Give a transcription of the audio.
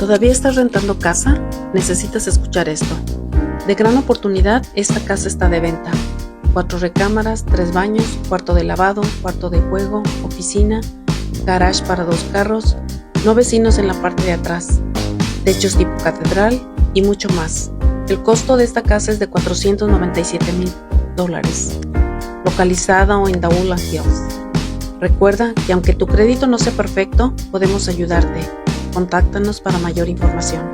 ¿Todavía estás rentando casa? Necesitas escuchar esto. De gran oportunidad, esta casa está de venta. 4 recámaras, 3 baños, cuarto de lavado, cuarto de juego, oficina, garage para 2 carros, no vecinos en la parte de atrás, techos tipo catedral y mucho más. El costo de esta casa es de $497,000, localizada en Woodland Hills. Recuerda que aunque tu crédito no sea perfecto, podemos ayudarte. Contáctanos para mayor información.